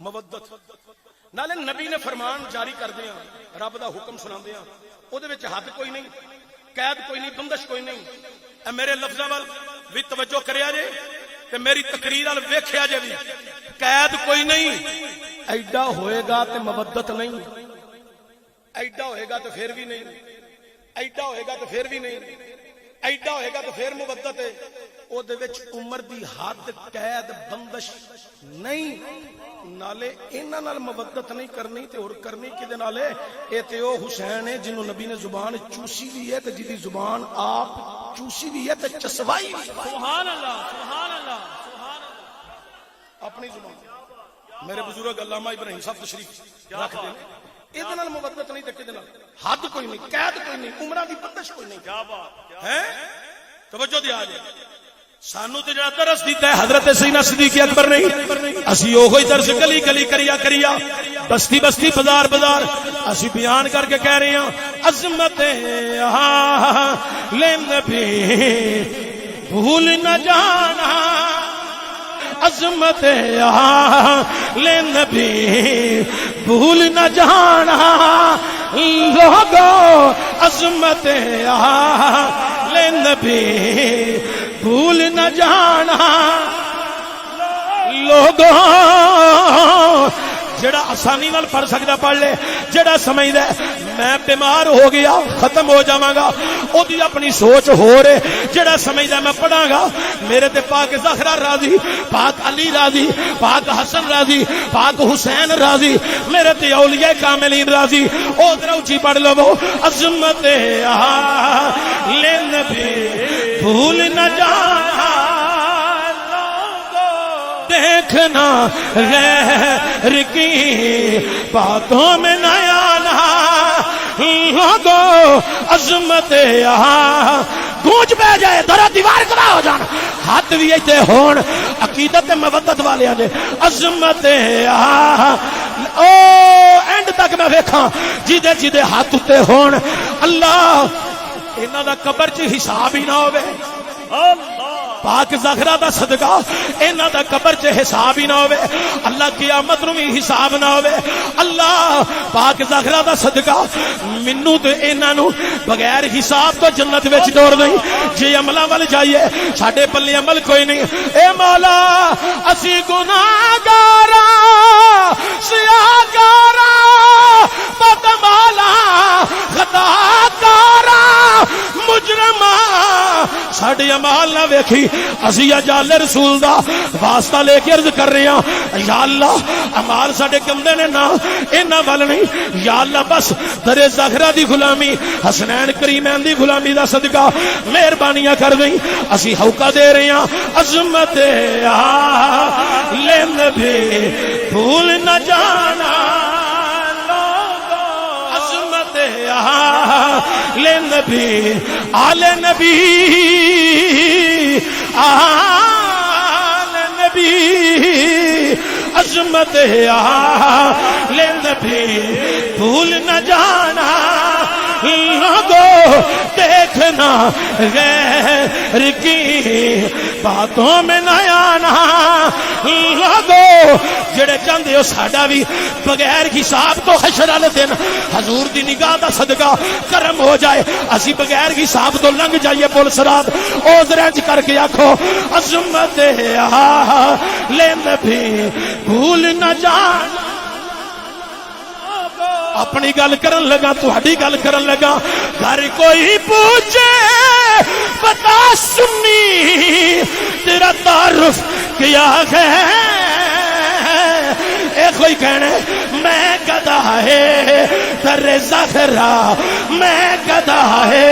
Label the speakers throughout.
Speaker 1: مودت نالے نبی نے فرمان جاری کر دیا رب دا حکم سنا دیا او دے وچ حد کوئی نہیں قید کوئی نہیں بندش کوئی نہیں اے میرے لفظاں وال بھی توجہ کریا جے تے میری تقریر وال ویکھیا جے بھی قید کوئی نہیں ایڈا ہوئے گا تے مودت نہیں ایڈا ہوئے گا تو پھر بھی نہیں ایڈا ہوئے گا تو پھر بھی نہیں ایڈا ہوئے گا تو پھر مودت ہے او دے وچ عمر دی حد قید بندش نہیں نالے انہاں نال مودت نہیں کرنی تے اور کرنی کدے نال ہے اے تے او حسین ہے جنوں نبی نے زبان چوسی بھی ہے تے جدی زبان آپ چوسی بھی ہے تے چسوائی بھی
Speaker 2: سبحان اللہ سبحان اللہ سبحان اللہ
Speaker 1: اپنی زبان میرے بزرگ علامہ ابراہیم صاحب تشریف رکھ دیں ادھے نال مودت نہیں تے کدے نال حد کوئی نہیں قید کوئی نہیں عمراں دی بندش کوئی نہیں
Speaker 2: کیا بات
Speaker 1: ہے توجہ دیا جائے سانو تے جڑا درس دیتا ہے حضرت سیدنا صدیق اکبر نہیں اسی اوہی درس گلی گلی کریا بستی بستی بازار بازار اسی بیان کر کے کہہ رہے ہیں عظمت لے نبی بھول نہ جانا عظمت لے نبی بھول نہ جانا لوگوں عظمت لے نبی بھول نہ جانا لوگوں جڑا آسانی نال پڑھ سکدا پڑھ لے جڑا سمجھدا میں بیمار ہو گیا ختم ہو جاواں گا او دی اپنی سوچ ہو رہے جڑا سمجھدا میں پڑھاں گا میرے تے پاک زہرا راضی پاک علی راضی پاک حسن راضی پاک حسین راضی میرے تے اولیاء کاملین راضی او ذرا اونچی پڑھ لو عظمت لے نبی بھول نہ جانا دیکھنا غیر کی باتوں میں نہ آنا لوگوں عظمت گونج پہ جائے درا دیوار کھڑا ہو جانا ہاتھ بھی ایتے ہون عقیدت مودت والے آنے عظمت او اینڈ تک میں ویکھاں جیدے جیدے ہاتھ اتے ہون اللہ انہاں دا قبر چ حساب ہی نہ ہوے پاک زہرا دا صدقہ انہاں دا قبر چ حساب ہی نہ ہوے اللہ قیامت نو بھی حساب نہ ہوے اللہ پاک زہرا دا صدقہ مینوں تے انہاں نو بغیر حساب تو جنت وچ ڈور نہیں جے عملاں ول جائیے ساڈے پلے عمل کوئی نہیں اے مولا اسی گناہگاراں سیاہگاراں بدمالاں خطاکاراں مجرماں ساڈے اعمال نہ ویکھی اسی اجال رسول دا واسطہ لے کے عرض کر رہے ہیں یا اللہ اعمال ساڈے کمدے نے نہ انہاں ول نہیں یا اللہ بس در زہرا دی غلامی حسنین کریمین دی غلامی دا صدقہ مہربانیاں کر دیں اسی ہوکا دے رہے ہیں عظمت لے نبی بھول نہ جانا عظمت لے نبی آل نبی آل نبی عظمت لے نبی بھول نہ جانا لوگوں دیکھنا غیر کی باتوں میں نہ آنا لوگوں جڑے چاہندے ہو ساڈا بھی بغیر حساب تو حشر والے دن حضور دی نگاہ دا صدقہ کرم ہو جائے اسی بغیر حساب تو لنگ جائیے پل صراط او ذرا کر کے آکھو عظمت لے نبی بھول نہ جانا اپنی گل کرن لگا تہاڈی گل کرن لگا گھر کوئی پوچھے بتا سنی تیرا تعارف کیا ہے اے کوئی کہنے میں گدھا ہے در زہرا میں گدھا ہے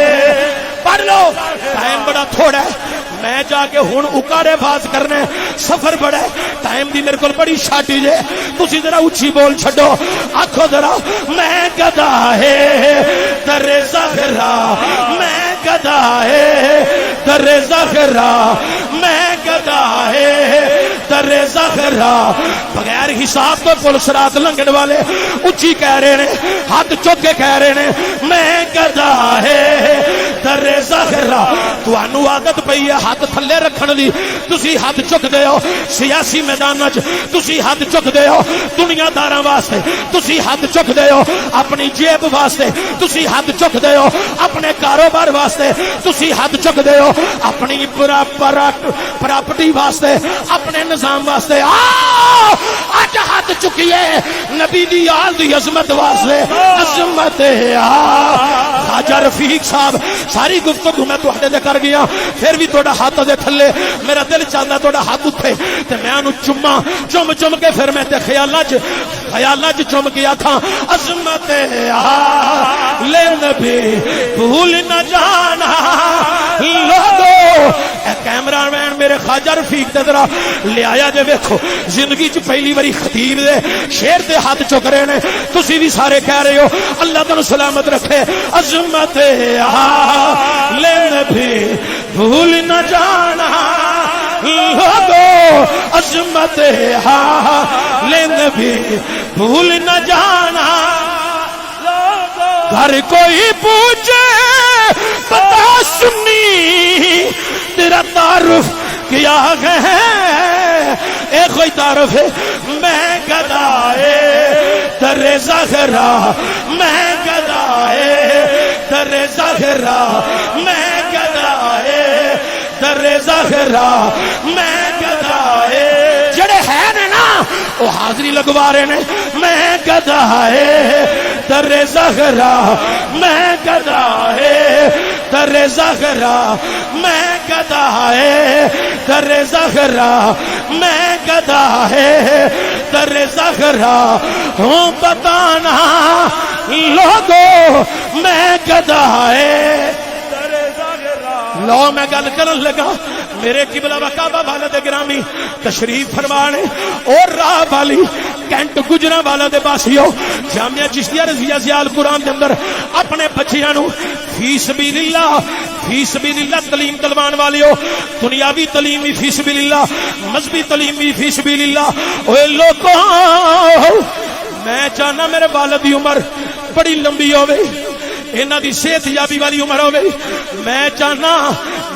Speaker 1: پڑھ لو ٹائم بڑا تھوڑا ہے میں جا کے ہن اکاڑے باز کرنے سفر بڑا ہے ٹائم دی میرے کول بڑی شارٹی جے تسی ذرا اونچی بول چھڈو آکھو ذرا میں گدھا ہے در زہرا میں گدھا ہے در زہرا میں گدھا ہے در زہرا بغیر حساب تو پل صراط لنگن والے اونچی کہہ رہے نے ہاتھ چوک کے کہہ رہے نے میں گدھا ہے در زہرا تانوں عادت پئی ہے ہاتھ تھلے رکھن دی تسی ہاتھ چکدے ہو سیاسی میدان وچ تسی ہاتھ چکدے ہو دنیا داراں واسطے تسی ہاتھ چکدے ہو اپنی جیب واسطے تسی ہاتھ چکدے ہو اپنے کاروبار واسطے تسی ہاتھ چکدے ہو اپنی پراپرٹی واسطے اپنے نظام واسطے اج ہاتھ چکیے نبی دی آل دی عظمت واسطے عظمت خواجہ رفیق صاحب ساری گفتگو میں تواڈے تے کر گیا پھر بھی تہاڈا ہاتھ دے تھلے میرا دل چاہندا تہاڈا ہاتھ اٹھے تے میں انہوں چم چم کے پھر میں تے خیالاں چ چم کے آکھاں عظمت لے نبی بھول نہ جانا لوگو اے کیمرہ مین میرے خواجہ رفیق تے ذرا لے آیا جے ویکھو زندگی چ پہلی باری خطیب دے شیر تے ہاتھ چک رہے نے تسی بھی سارے کہہ رہے ہو اللہ تانوں سلامت رکھے عظمت لے نبی بھول نہ جانا لوگو عظمت لے نبی بھول نہ جانا گھر کوئی پوچھے بتا سنی تیرا تعارف کیا ہے اے کوئی تعارف ہے میں گدائے در زہرا میں گدائے در زہرا میں گدائے در زہرا میں گدائے جڑے ہیں نا وہ حاضری لگوا رہے نے میں گدائے در زہرا میں گدائے در زہرا میں گدائے در زہرا میں گدائے در زہرا ہوں بتانا لوگو میں گدائے لو میں گل کرن لگا میرے قبلہ و کعبہ والد گرامی تشریف فرمانے اور راہ والی کینٹ گجرا والا دے باسیو جامعہ چشتیہ رضیہ زیال قرآن دے اندر اپنے بچیاں نو فی سبیل اللہ تعلیم دلوان والیو دنیاوی تعلیم بھی فی سبیل اللہ مذہبی تعلیم بھی فی سبیل اللہ اوے لوگوں میں چاہنا میرے والد دی عمر بڑی لمبی ہوئے انہاں دی صحت یابی والی عمر ہوئے میں چاہنا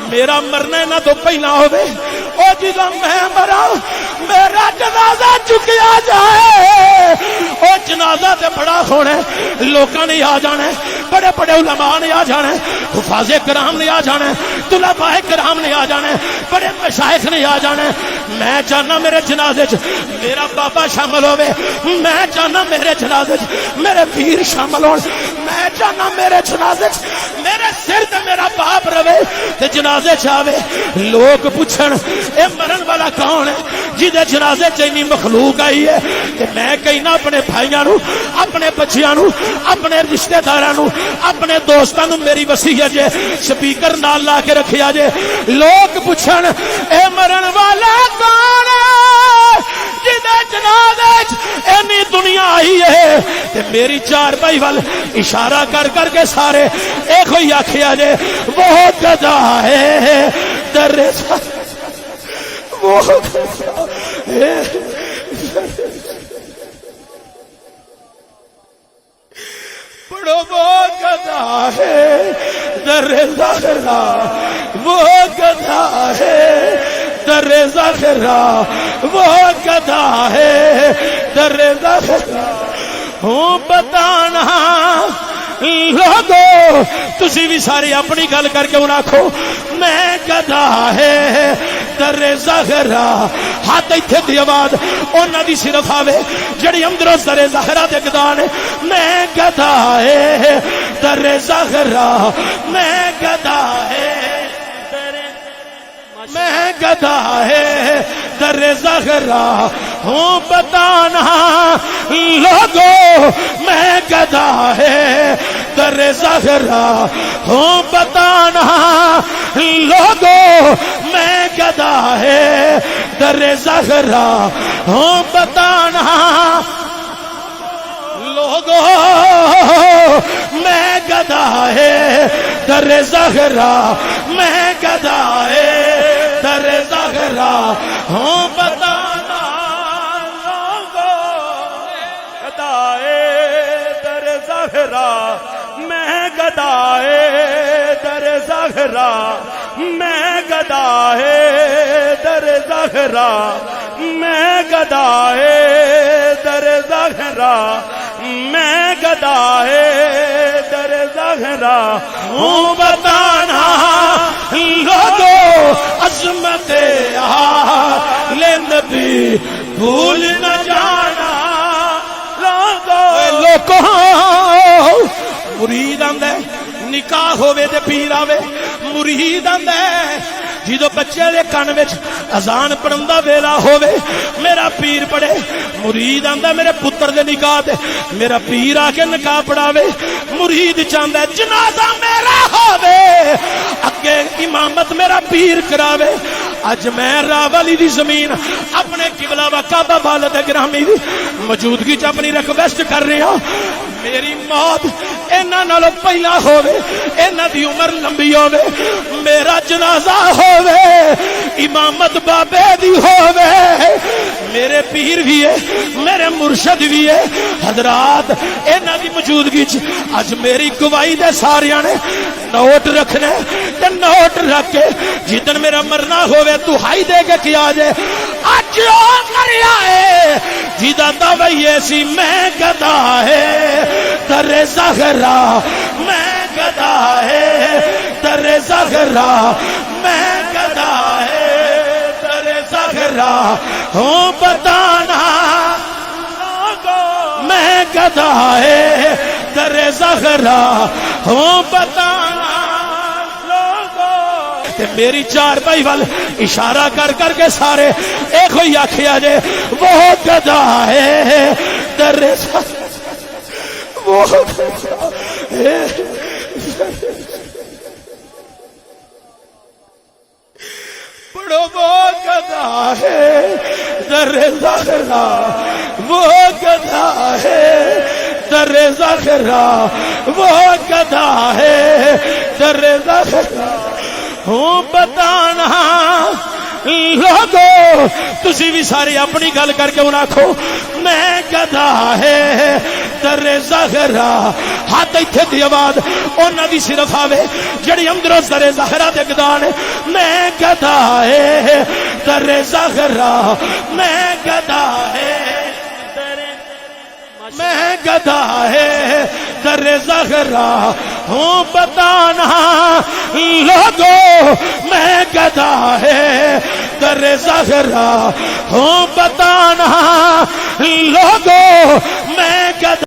Speaker 1: میرا مرنا نہ تو پہلا ہوئے او جدوں میں مرا میرا جنازہ چکیا جائے او جنازہ تے بڑا ہونا لوکاں نے آ جانا بڑے بڑے علماء نے آ جانا حفاظ کرام نے آ جانا طلباء کرام نے آ جانا بڑے مشائخ نے آ جانا میں چاہنا میرے جنازے چ میرا بابا شامل ہوئے میں چاہنا میرے جنازے چ میرے پیر شامل ہون میں چاہنا میرے جنازے چ میرے سر تے میرا باپ رہے تے جنازے چ آوے لوگ پوچھن اے مرن والا کون ہے جدے جنازے چ اتنی مخلوق آئی ہے کہ میں کہنا اپنے بھائیاں نو اپنے بچیاں نو اپنے رشتہ داراں نو اپنے دوستاں نو میری وصیت جے سپیکر نال لا کے رکھیا جے لوگ پوچھن اے مرن والا کون ہے جدے جنازے چ اتنی دنیا آئی ہے تے میری چار بھائی وال اشارہ کر کر کے سارے ایک ہوئی آکھیا جے وہ گدا ہے در وہ پڑھو وہ گدا ہے در زہرا وہ گدا ہے در زہرا وہ گدا ہے در زہرا ہوں بتانا لوگو تسی بھی ساری اپنی گل کر کے انہاں آکھو میں گدا ہے در زہرا ہاتھ ایتھے دی آواز انہاں دی صرف آوے جڑی اندروں در زہرا دے گدا نے میں گدا ہے در زہرا میں گدا ہے میں گدا ہے در زہرا ہوں بتانا لوگو میں گدا ہے در زہرا ہوں بتانا لوگو میں گدا ہے در زہرا ہوں بتانا لوگو میں گدا ہے در زہرا میں گدا ہے در زہرا ہوں بتانا لوگو گدائے در زہرا میں گدائے در زہرا میں گدا ہے در زہرا میں گدا ہے در زہرا میں گدا ہے در زہرا ہوں بتانا لوگوں عظمت اہل نبی بھول نہ جانا لوگوں مرید آندا ہے نکاح ہووے تے پیر آوے مرید آندا ہے جدو بچے دے کان وچ اذان پڑھن دا ویلا ہووے میرا پیر پڑھے مرید آندا میرے پتر دے نکاح تے میرا پیر آ کے نکاح پڑھاوے مرید چاہندا ہے جنازہ میرا ہووے اگے امامت میرا پیر کراوے اج میں راولی دی زمین اپنے قبلہ و کعبہ والد گرامی دی موجودگی چ اپنی ریکویسٹ کر رہا میری موت انہاں نالوں پہلا ہووے انہاں دی عمر لمبی ہووے میرا جنازہ ہووے امامت بابے دی ہووے میرے پیر بھی ہے میرے مرشد بھی ہے حضرات انہاں دی موجودگی چ اج میری گواہی دے ساریاں نے نوٹ رکھنے تے نوٹ رکھ کے جدن میرا مرنا ہووے تو ہائی دے کے کیا جے اج او مریا ہے جدا دعوی ایسی میں گدا ہے در زہرا میں گدا ہے در زہرا میں گدا ہے در زہرا ہوں بتانا میں گدا ہے در زہرا ہوں بتانا تے میری چار بھائی وال اشارہ کر کر کے سارے ایک ہوئی آکھیا جے وہ گدا ہے در وہ گدا ہے پڑھو وہ گدا ہے در زہرا وہ گدا ہے در زہرا وہ گدا ہے در زہرا ہوں بتانا لوگوں تسی بھی سارے اپنی گل کر کے انہاں آکھو میں گدا ہے در زہرا ہاتھ ایتھے دی آواز انہاں دی صرف آوے جڑی اندروں در زہرا دے گدا نے میں گدا ہے در زہرا میں گدا ہے میں گدا ہے در زہرا ہوں بتانا لوگوں میں گدا ہے در زہرا ہوں بتانا لوگوں میں گدا